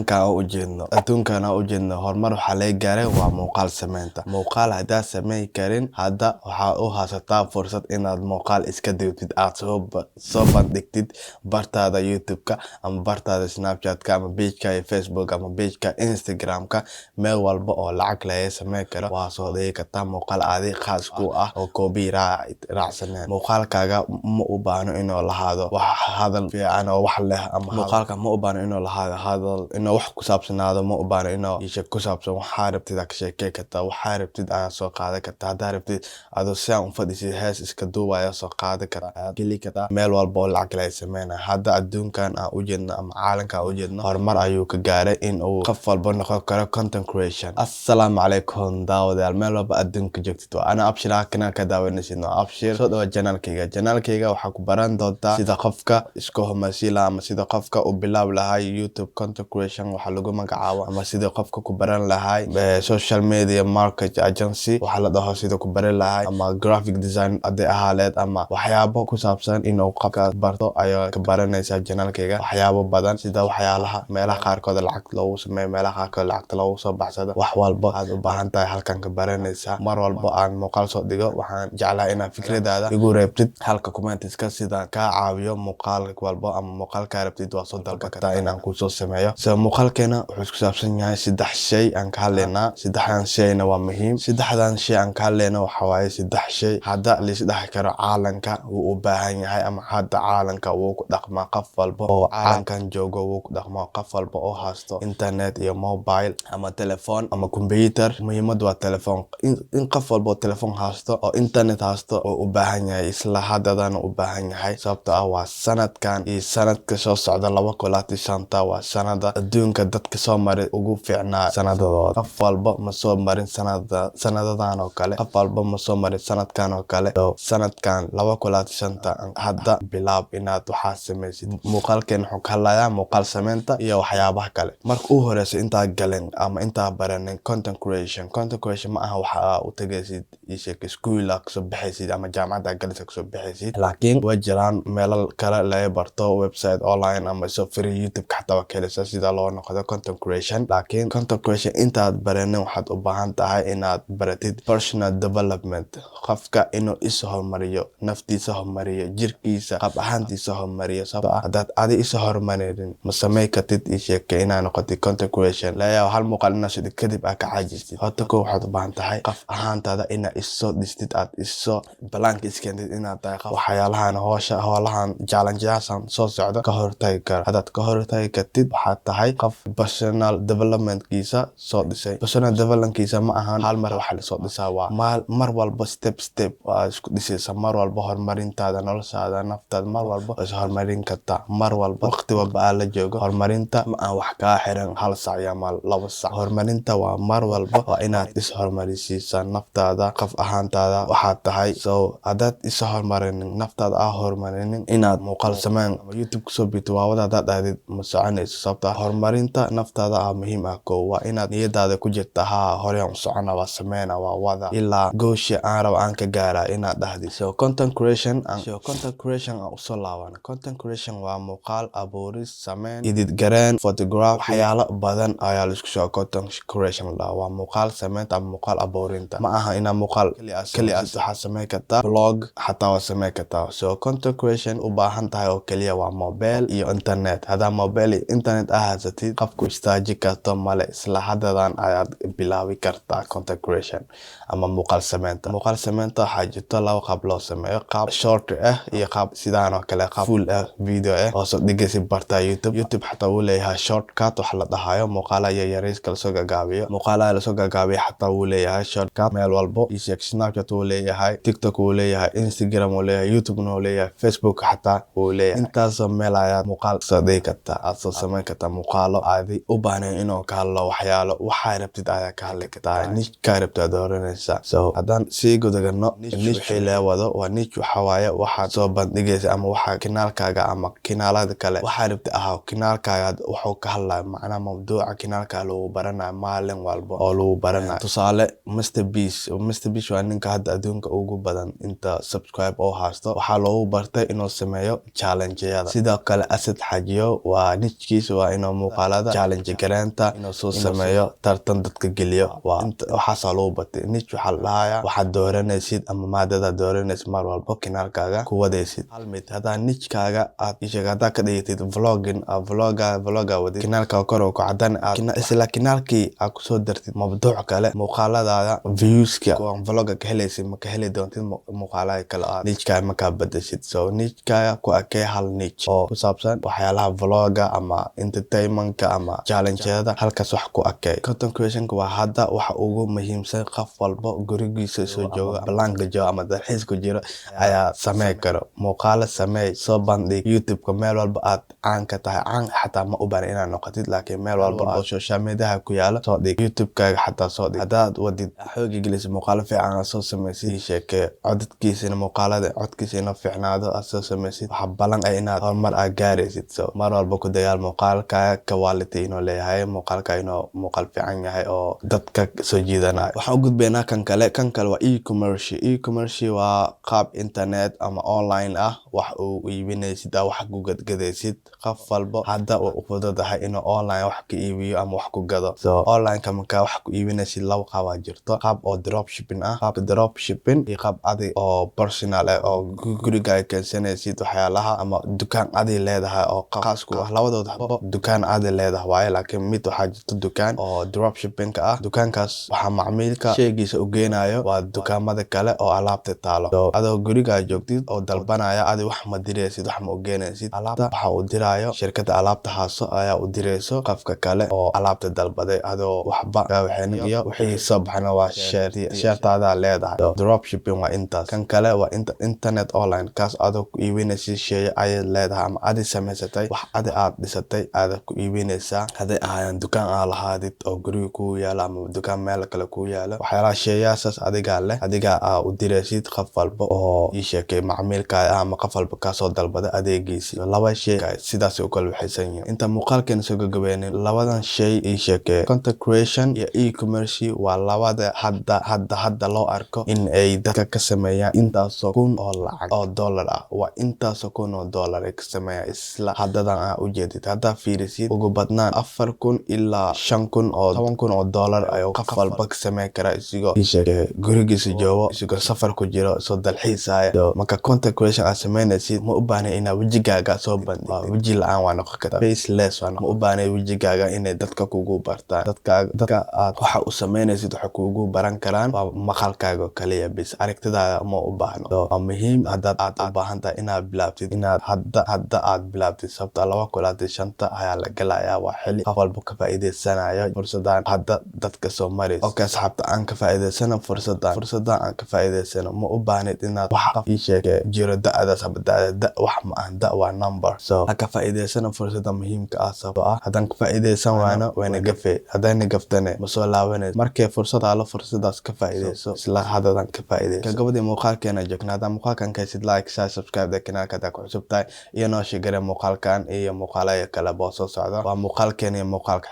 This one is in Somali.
caalanka u jeedno adduunkana u jeedno horumar waxa laga gaaray waa muuqaal sameynta. Muuqaal hadaa sameyn karin hadda waxa u haysataa fursad inaad muuqaal iska duubtid aad soo bandhigtid bartaada YouTube-ka ama bartaada Snapchat-ka ama page-ka Facebook ama page-ka Instagram-ka meel walba oo lacag laga sameyn karo waa soo dhigi kartaa muuqaal adiga khaas ku ah oo copyright raacsaneen. Muuqaalkaaga ma u baahno inuu lahaado wax hadal fiican oo wax leh ama muuqaalka ma u baahno inuu lahaado hadal inuu wax ku saabsanaado ma u baahno inuu isha ku saabsan waxa rabtid ka sheekay kartaa waxa rabtid aad soo qaadan kartaa hadaa rabtid adoo si aan u fadhiisid hees iska duubaya soo qaadan kartaa geli kartaa meel walba oo lacag laga sameeyna. Hadda adduunkan aan u jeedno ama caalanka u jeedno horumar ayuu ka gaaray in uu qof walba noqon karo content creation. Assalaamu calaykum daawadayaal meel walba adduunka joogtid waa ana Abshir kana ka daawanaysid Abshir soo dhawaad channelkayga waxaa ku baran doontaa sida qofka isku horumarsila ama sida qofka u bilaab lahay YouTube content creation waxa lagu magacaabo ama sida qofka ku baran lahay social media marketing agency waxa la dhaho sida ku baran lahay ama graphic design ade ahaleed ama waxyaabo ku saabsan inuu qofka barto ayaa ka baranaysa channelkayga waxyaabo badan sida waxyaalaha meelaha qaarkood lacag loogu sameeyo meelaha qaarkood lacag loogu soo baxsado wax walba aad u baahan tahay halkan ka baranaysa. Mar walba aan muuqaal soo dhigo waxaan jeclahay inaad fikradaada igu reebtid halka comments-ka sida ka caawiyo muuqaal walba ama muuqaalka rabtid waa soo dalban kartaa inaan ku soo sameeyo. Muuqaalkeena wuxuu isku saabsan yahay saddex shay aan ka hadlaynaa. Saddexdan shayna waa muhiim. Saddexdan shay aan ka hadlayno waxa waaye saddex shay hadda la isdhex karo caalanka uu u baahan yahay ama hadda caalanka uu ku dhaqmaa qof walba oo caalankan joogo uu ku dhaqmaa qof walba oo haysto internet iyo mobile ama telephone ama computer. Muhiimadu waa telephone in qof walba telephone haysto oo internet haysto oo u baahan yahay isla haddadan u baahan yahay sababtoo ah waa sanadkan iyo sanadka soo socda 2025 waa sanada adduunka dadka soo maray ugu fiicnaa sanadooda. Qof walba ma soo marin sanadadan oo kale qof walba ma soo marin sanadkan oo kale sanadkan 2025 hadda bilaab inaad waxa sameysid. Muuqaalkeen wuxuu ka hadlayaa muuqaal sameynta iyo waxyaabaha kale. Marka uu horeyso inta galeen ama inta baranin content creation ma aha waxa u tagaysid iskuul ka soo baxaysid ama jaamacad galaysid ka soo baxaysid laakiin way jiraan meelal kale laga barto website online ama soo free YouTube ka xataa kaleesa sida loo noqdo content creation. Laakiin content creation intaad baranin waxaad u baahan tahay inaad baratid personal development qofka inuu is horumariyo naftiisa horumariyo jirkiisa qab ahaantiisa horumariyo sababtoo ah hadaad adiga is horumarin ma sameey kartid sheekay inaa noqotid content creation la hal muuqaal inaad soo kadib aad ka caajistid. Horta ko waxaad u baahan tahay qof ahaantaada inaad is soo dhistid aad is soo blank iskandid inaad tahay qof waxyaalahan hawlahan challenge-yaasan soo socdo ka hortagi karo. Hadaad ka hortagi kartid waxaad tahay qof personal development-kiisa soo dhisay. Personal development-kiisa ma ahan hal mar wax la soo dhisaa waa mar walba step waa isku dhisaysa mar walba horumarintaada noloshaada naftaada mar walba is horumarin kartaa mar walba waqti walba la joogo. Horumarinta ma aan wax ka xiran hal saac ama 2 saac. Horumarinta waa mar walba waa inaad is horumarisiisa naftaada qof ahaantaada waxaad tahay hadaad is horumarinin naftaada horumarinin inaad muuqaal sameyn ama YouTube ku soo bito waa wada dhaadid ma soconayso sababtoo ah horumarinta naftaada muhiim ah waa inaad niyadaada ku jirta hore aan socona waa sameeyna waa wada ilaa gooshi aan rabo aan ka gaara inaad dhahdid. Content creation u soo laaban content creation waa muuqaal abuuris sameyn edit garan photograph waxyaalo badan ayaa la isku soo content creation waa muuqaal sameynta ama muuqaal abuurinta ma aha ina muuqaal kali waxa sameey kartaa vlog xataa waa sameey kartaa. Content creation u baahan tahay oo kaliya waa mobile iyo internet. Hada mobile iyo internet ahaatid qofku istaaji karto male isla hadadan ayaad bilaabi kartaa content creation ama muuqaal sameynta. Muuqaal sameynta waxa jirto laba qaab loo sameeyo qaab short iyo qaab sidaan oo kale qaab full video oo soo dhigaysid barta YouTube xataa uu leeyahay shortcut wax la dhahayo muuqaala yaryariis kala soo gagaabiyo muuqaala la soo gagaabiyo xataa uu leeyahay shortcut meel walba Snapchat uu leeyahay TikTok uu leeyahay Instagram uu leeyahay YouTube uu leeyahay Facebook xataa uu leeyahay intaas meel ayaad muuqaal soo dhigi kartaa aad soo sameyn kartaa muuqaalo aadi u baahneen inuu ka hadlo waxyaalo waxa rabtid ayaa ka hadli kartaa niche ka rabtid dooranaysa. haddaan sii gudagano niche wixii la wado waa niche waxa waaye waxaad soo bandhigaysa ama waxa kanaalkaaga ama kanaalada kale waxa rabtid kanaalkaaga wuxuu ka hadlaa macna mawduuca kanaalka lagu baranayo maalin walba oo lagu baranayo. Tusaale Mr Beast waa ninka hadda adduunka ugu badan inta subscribe oo haysto waxaa loogu bartay inuu sameeyo challenge-yada. Sidoo kale Asad Xajiyo waa niche-kiisa waa inuu muuqaalada challenge gareenta inuu soo sameeyo tartan dadka geliyo waxaas lagu batay niche waxa la dhahayaa waxaad dooranaysid ama maadada dooranaysid mar walba kanaalkaaga ku wadaysid hal mid hadaa niche-kaaga aad hadaa ka dhigtid vlogger wadid kanaalka kor oo ku cadan isla kanaalkii aad ku soo dartid mawduuc kale muuqaaladaada viewska oo vlogger ka helaysid ma ka heli doontid muuqaalada kale aad niche-kaaga ma ka bedeshid so niche-kaaga ku akay hal niche oo ku saabsan waxyaalaha vlogger ama entertainment-ka ama challenge-yada halkaas wax ku akay content creation-ka waa hadda waxa ugu muhiimsan qof walba gurigiisa soo jooga balaanka jooga ama dalxiis ku jiro ayaa sameyn karo muuqaalo sameey soo bandhig YouTube-ka meel walba aad caan ka tahay caan xataa ma u baahan inaad noqotid laakiin meel walba oo social media ku yaala soo dhig YouTube-kaaga xataa soo dhig hadaad wadid xoogi gelis muuqaalo fiican soo sameysid sheekay codkiisina muuqaalada codkiisina fiicnaado soo sameysid waxa balan ay inaad horumar aad gaaraysid so mar walba ku dagaal muuqaalkaaga quality inuu leeyahay muuqaalka inuu muuqaal fiican yahay oo dadka soo jiidanayo waxa u gudbeynaa kan kale waa e-commerce waa qaab internet ama online ah wax uu iibinaysid wax ku gadgadaysid qof walba hadda uu fududahay inuu online wax ka iibiyo ama wax ku gado so online ka markaa wax ku iibinaysid laba qaab jirto qaab oo dropshipping ah qaab dropshipping iyo qaab adi oo personal ah oo gurigaaga keensanaysid waxyaalaha ama dukaan adi leedahay oo qaas ku ah labadooda dukaan adi leedahay waaye laakiin mid waxa jirto dukaan oo dropshipping ka ah dukaankaas waxa macmiilka sheygiisa u geenayo waa dukaamada kale oo alaabta taalo so adoo guriga joogtid oo dalbanaya adi wax ma diraysid wax ma u geenaysid alaabta waxa uu dirayo shirkadda alaabta haaso ayaa u dirayso qofka kale oo alaabta dalbaday adoo waxba waxeen iyo wixii soo baxna waa sheertaada leedahay so dropshipping waa intaas kan kale waa internet online kaas adoo ku iibinaysid shay ay leedahay ama adi samaysatay wax adi aad dhisatay aad ku iibinaysaa haday ahaayaan dukaan aad lahaadid oo guriga ku yaala ama dukaan meel kale ku yaala waxyaalaha shayaasaas adiga leh adiga u diraysid qof walba oo ii sheekay macmiilka ama qof walba ka soo dalbada adeegiisi laba shay sidaas oo kala waxaysan yihiin inta muuqaalkeena soo gagabeynay labadan shay ii sheekay content creation iyo e-commerce waa labada hadda loo arko in ay dadka ka sameeyaan intaas kun oo lacag oo dollar ah waa intaas kun oo dollar ay ka sameeyaan isla haddadan u jeedid hadda fiirisid ugu badnaan 4,000 ilaa 5,000 oo 10,000 oo dollar ay qof walba ka sameyn kara isigoo ii sheekay gurigiisa joogo isigoo safar ku jiro soo dalxiisaya marka content creation aad sameynaysid ma u baahnay inaad wejigaaga soo bandhigtid weji la'aan waa noqon kartaa faceless ma u baahnay wejigaaga inay dadka kugu bartaan dadka aad waxa u sameynaysid waxa kugu baran karaan waa maqalkaaga kaliya bis aragtidaada ma u baahno waa muhiim haddaad u baahan tahay inaad bilaabtid inaad hadda aad bilaabtid sababta 2025 ayaa la galayaa waa xilli qof walba ka faa'iideysanayo fursadan hadda dadka soo maraysa oo asxaabta aan ka faa'iideysano fursadan aan ka faa'iideysano ma u baahnid inaad wax ii sheegay jiro da'adaas da wax ma ah da waa number so ka faa'iideysano fursada muhiimka ah sababtoo ah haddaan ka faa'iideysan waano wayna gafe haddaan gaftane ma soo laabanay markay fursadaas ka faa'iideyso isla haddadan ka faa'iideyso gabadhii muuqaalkeena joognaada muuqaalkan kaysid like share subscribe kanaalka hadda ku cusub tahay iyo noo sheegay muuqaalkan iyo muuqaalada kale boo soo socda waa muuqaalkeena iyo muuqaalka